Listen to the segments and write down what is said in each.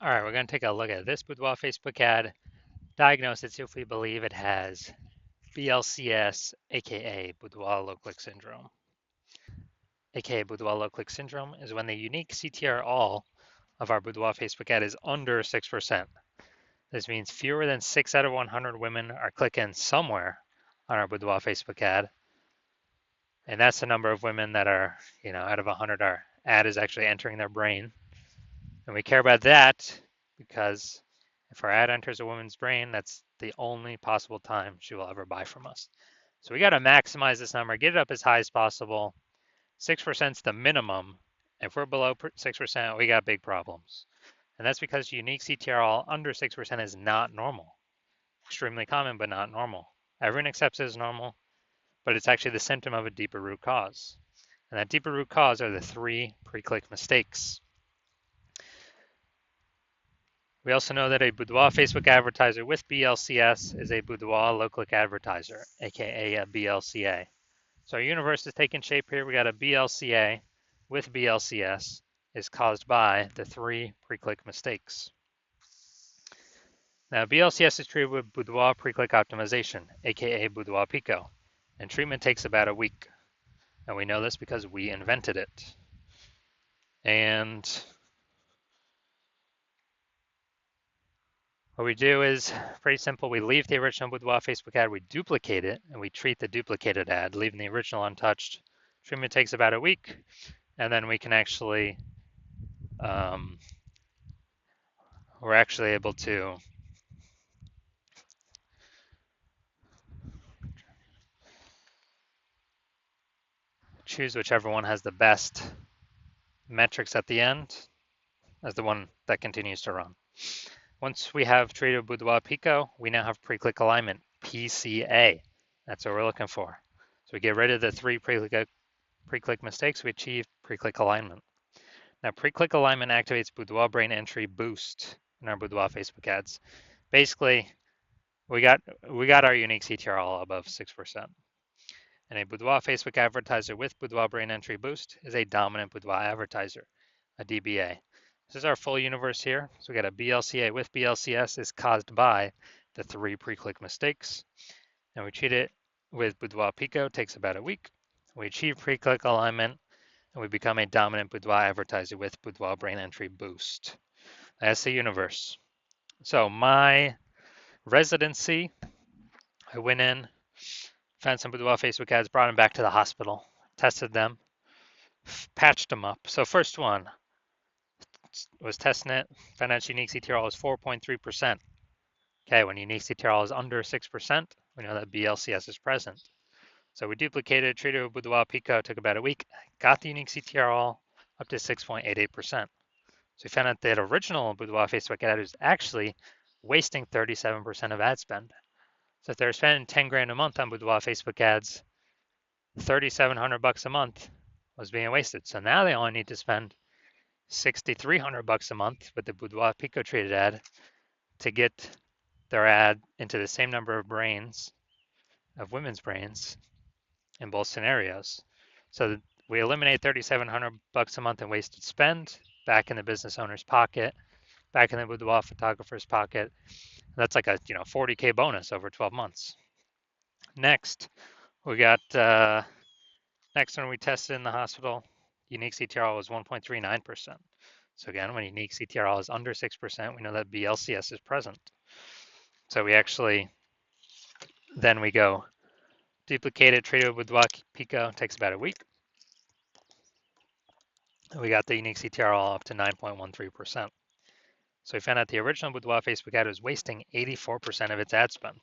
All right, we're going to take a look at this Boudoir Facebook ad, diagnose it, see if we believe it has BLCS, aka Boudoir low click syndrome. Aka Boudoir low click syndrome is when the unique CTR all of our Boudoir Facebook ad is under 6%. This means fewer than 6 out of 100 women are clicking somewhere on our Boudoir Facebook ad. And that's the number of women that are, out of 100, our ad is actually entering their brain. And we care about that because if our ad enters a woman's brain, that's the only possible time she will ever buy from us. So we got to maximize this number, get it up as high as possible. 6% is the minimum. If we're below 6%, we got big problems. And that's because unique CTRL under 6% is not normal. Extremely common, but not normal. Everyone accepts it as normal, but it's actually the symptom of a deeper root cause. And that deeper root cause are the 3 pre-click mistakes. We also know that a Boudoir Facebook advertiser with BLCS is a Boudoir low-click advertiser, aka a BLCA. So our universe is taking shape here. We got a BLCA with BLCS is caused by the 3 pre-click mistakes. Now, BLCS is treated with Boudoir pre-click optimization, aka Boudoir Pico, and treatment takes about a week. And we know this because we invented it. And what we do is pretty simple. We leave the original Boudoir Facebook ad, we duplicate it, and we treat the duplicated ad, leaving the original untouched. Treatment takes about a week, and then we can actually, we're actually able to choose whichever one has the best metrics at the end as the one that continues to run. Once we have treated Boudoir Pico, we now have pre-click alignment, PCA. That's what we're looking for. So we get rid of the 3 pre-click mistakes, we achieve pre-click alignment. Now, pre-click alignment activates Boudoir brain entry boost in our Boudoir Facebook ads. Basically, we got our unique CTR all above 6%. And a Boudoir Facebook advertiser with Boudoir brain entry boost is a dominant Boudoir advertiser, a DBA. This is our full universe here. So we got a BLCA with BLCS is caused by the 3 pre-click mistakes. And we treat it with Boudoir Pico, takes about a week. We achieve pre-click alignment, and we become a dominant Boudoir advertiser with Boudoir brain entry boost. That's the universe. So my residency, I went in, found some Boudoir Facebook ads, brought them back to the hospital, tested them, patched them up. So first one, was testing it, found out unique CTRL is 4.3%. Okay, when unique CTRL is under 6%, we know that BLCS is present. So we duplicated, treated with Boudoir Pico, took about a week, got the unique CTRL up to 6.88%. So we found out that original Boudoir Facebook ad was actually wasting 37% of ad spend. So if they're spending 10 grand a month on Boudoir Facebook ads, 3,700 bucks a month was being wasted. So now they only need to spend 6,300 bucks a month with the Boudoir Pico treated ad to get their ad into the same number of brains, of women's brains, in both scenarios. So we eliminate 3,700 bucks a month in wasted spend back in the business owner's pocket, back in the Boudoir photographer's pocket. That's like a 40K bonus over 12 months. Next, we got next one we tested in the hospital. Unique CTRL was 1.39%. So again, when unique CTRL is under 6%, we know that BLCS is present. So we actually, then we go duplicate it, treat it with Boudoir Pico, takes about a week. We got the unique CTRL up to 9.13%. So we found out the original Boudoir Facebook ad was wasting 84% of its ad spend.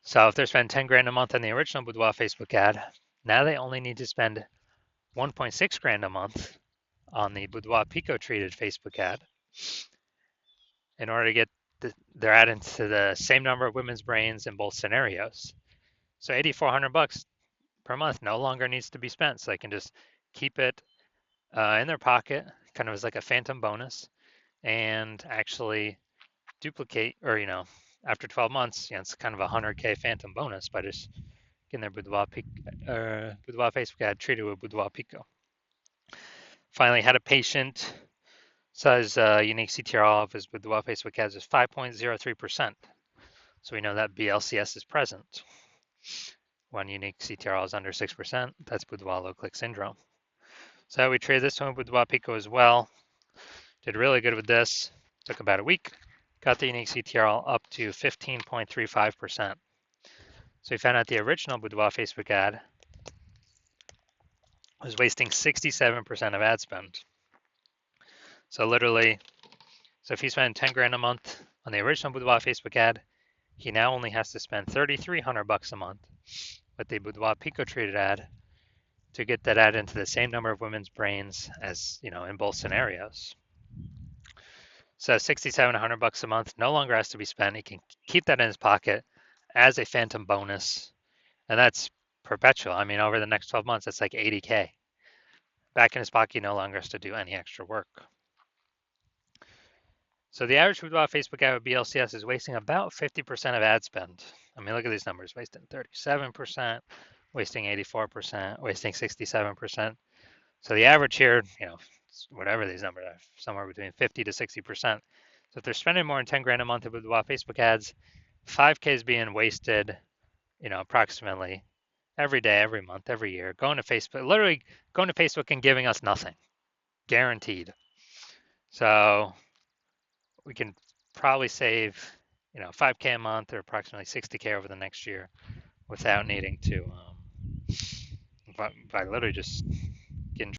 So if they're spending 10 grand a month on the original Boudoir Facebook ad, now they only need to spend 1.6 grand a month on the Boudoir Pico treated Facebook ad in order to get their ad into the same number of women's brains in both scenarios. So 8,400 bucks per month no longer needs to be spent. So they can just keep it in their pocket, kind of as like a phantom bonus, and actually duplicate, or after 12 months, it's kind of a 100K phantom bonus by just getting their Boudoir Facebook ad treated with Boudoir Pico. Finally, had a patient Says unique CTRL of his Boudoir Facebook ads is 5.03%. So we know that BLCS is present. When unique CTRL is under 6%, that's Boudoir low click syndrome. So we traded this one with Boudoir Pico as well. Did really good with this. Took about a week. Got the unique CTRL up to 15.35%. So we found out the original Boudoir Facebook ad was wasting 67% of ad spend. So literally, so if he spent 10 grand a month on the original Boudoir Facebook ad, he now only has to spend $3,300 a month with the Boudoir Pico traded ad to get that ad into the same number of women's brains as, in both scenarios. So $6,700 a month no longer has to be spent. He can keep that in his pocket as a phantom bonus, and that's perpetual. I mean, over the next 12 months, that's like 80K. Back in his pocket, he no longer has to do any extra work. So the average Boudoir Facebook ad with BLCS is wasting about 50% of ad spend. I mean, look at these numbers, wasting 37%, wasting 84%, wasting 67%. So the average here, whatever these numbers are, somewhere between 50 to 60%. So if they're spending more than 10 grand a month with Boudoir Facebook ads, 5K is being wasted, approximately every day, every month, every year, going to Facebook, literally going to Facebook and giving us nothing, guaranteed. So we can probably save, 5K a month or approximately 60K over the next year without needing to, by literally just getting.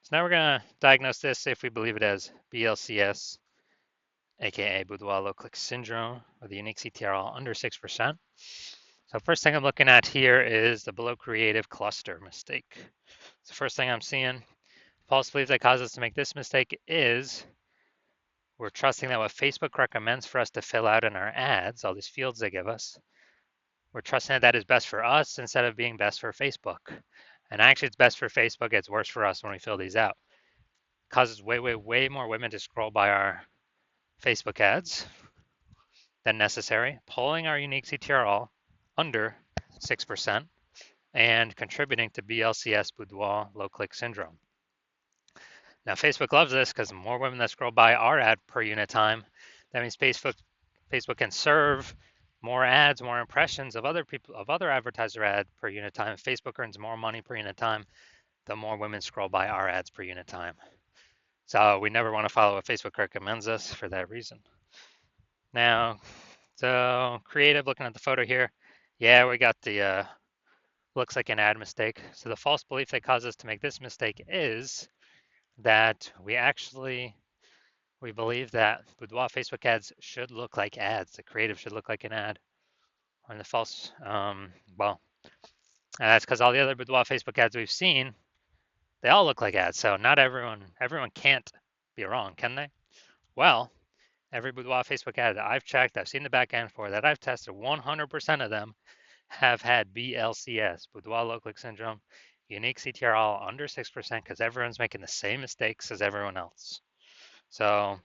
So now we're going to diagnose this if we believe it as BLCS, aka Boudoir low click syndrome, with a unique CTRL under 6%. So first thing I'm looking at here is the below creative cluster mistake. So first thing I'm seeing, false belief that causes us to make this mistake is we're trusting that what Facebook recommends for us to fill out in our ads, all these fields they give us, we're trusting that is best for us instead of being best for Facebook. And actually it's best for Facebook, it's worse for us when we fill these out. It causes way more women to scroll by our Facebook ads than necessary, pulling our unique CTRL under 6% and contributing to BLCS Boudoir low click syndrome. Now Facebook loves this because the more women that scroll by our ad per unit time, that means Facebook can serve more ads, more impressions of other advertiser ad per unit time. Facebook earns more money per unit time the more women scroll by our ads per unit time. So we never want to follow what Facebook recommends us for that reason. Now, so creative, looking at the photo here, yeah, we got the looks like an ad mistake. So the false belief that caused us to make this mistake is that we believe that Boudoir Facebook ads should look like ads. The creative should look like an ad. And the false, that's because all the other Boudoir Facebook ads we've seen, they all look like ads. So not everyone can't be wrong, can they? Well, every Boudoir Facebook ad that I've checked, I've seen the back end for, that I've tested, 100% of them have had BLCS, Boudoir low click syndrome, unique CTRL under 6% because everyone's making the same mistakes as everyone else. So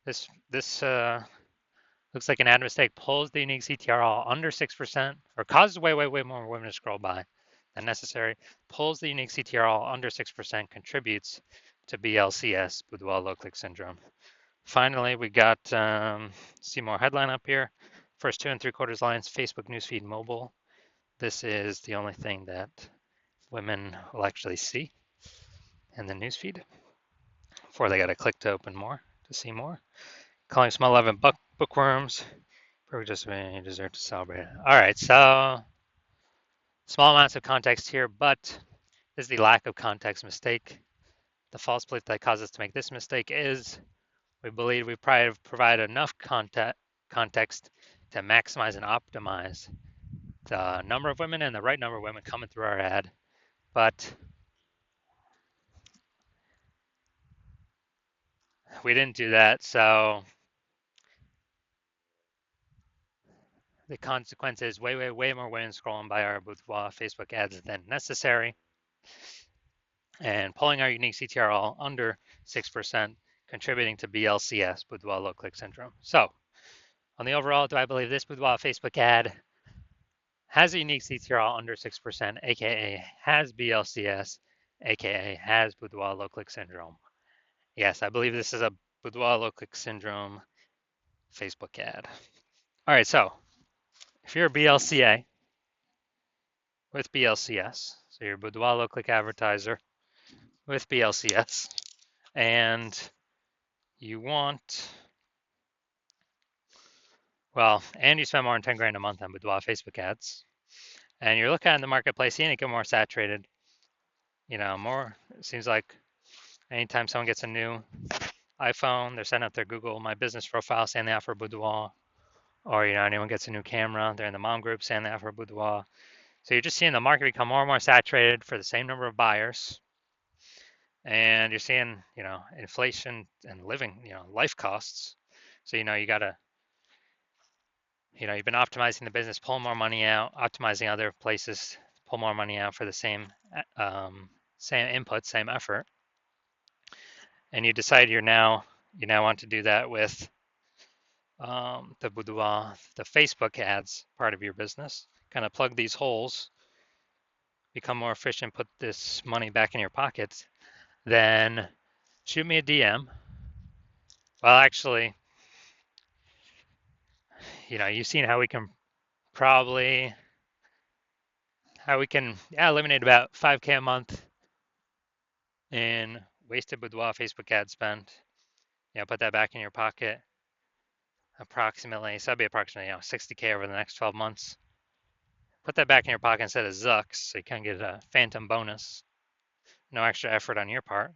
this looks like an ad mistake, pulls the unique CTRL under 6% or causes way more women to scroll by than necessary, pulls the unique CTRL under 6%, contributes to BLCS, Boudoir low click syndrome. Finally, we got, see more headline up here. First 2 3/4 lines, Facebook newsfeed mobile. This is the only thing that women will actually see in the newsfeed before they got to click to open more to see more. Calling small 11 bookworms. Just you deserve to celebrate. All right, so small amounts of context here, but this is the lack of context mistake. The false belief that causes us to make this mistake is we believe we provide enough context to maximize and optimize the number of women and the right number of women coming through our ad, but we didn't do that. So the consequence is way more women scrolling by our Boudoir Facebook ads than necessary, and pulling our unique CTRL under 6%, contributing to BLCS, Boudoir low click syndrome. So on the overall, do I believe this Boudoir Facebook ad has a unique CTRL under 6%, aka has BLCS, aka has Boudoir low click syndrome? Yes, I believe this is a Boudoir low click syndrome Facebook ad. All right, so if you're a BLCA with BLCS, so you're a Boudoir low click advertiser with BLCS, and you want, well, and you spend more than 10 grand a month on Boudoir Facebook ads, and you're looking at the marketplace, seeing it get more saturated, more, it seems like anytime someone gets a new iPhone, they're setting up their Google My Business profile saying they offer Boudoir, or, anyone gets a new camera, they're in the mom group saying they offer Boudoir. So you're just seeing the market become more and more saturated for the same number of buyers. And you're seeing, inflation and living, life costs. So, you got to, you've been optimizing the business, pull more money out, optimizing other places, pull more money out for the same input, same effort. And you decide you now want to do that with the Boudoir, the Facebook ads part of your business. Kind of plug these holes, become more efficient, put this money back in your pockets. Then shoot me a DM. Well, actually, you've seen how we can probably eliminate about 5K a month in wasted Boudoir Facebook ad spend. Put that back in your pocket. Approximately, so that'd be approximately 60K over the next 12 months. Put that back in your pocket instead of Zucks, so you can get a phantom bonus. No extra effort on your part.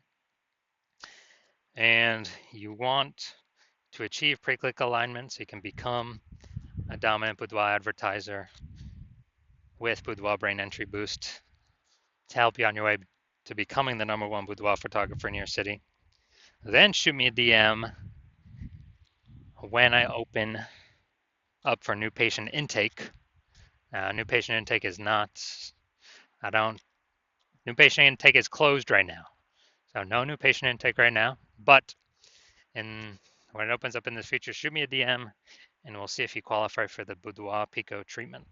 And you want to achieve pre-click alignment so you can become a dominant Boudoir advertiser with Boudoir Brain Entry Boost to help you on your way to becoming the #1 boudoir photographer in your city. Then shoot me a DM when I open up for new patient intake. New patient intake is not, new patient intake is closed right now. So no new patient intake right now, but when it opens up in the future, shoot me a DM and we'll see if you qualify for the Boudoir Pico treatment.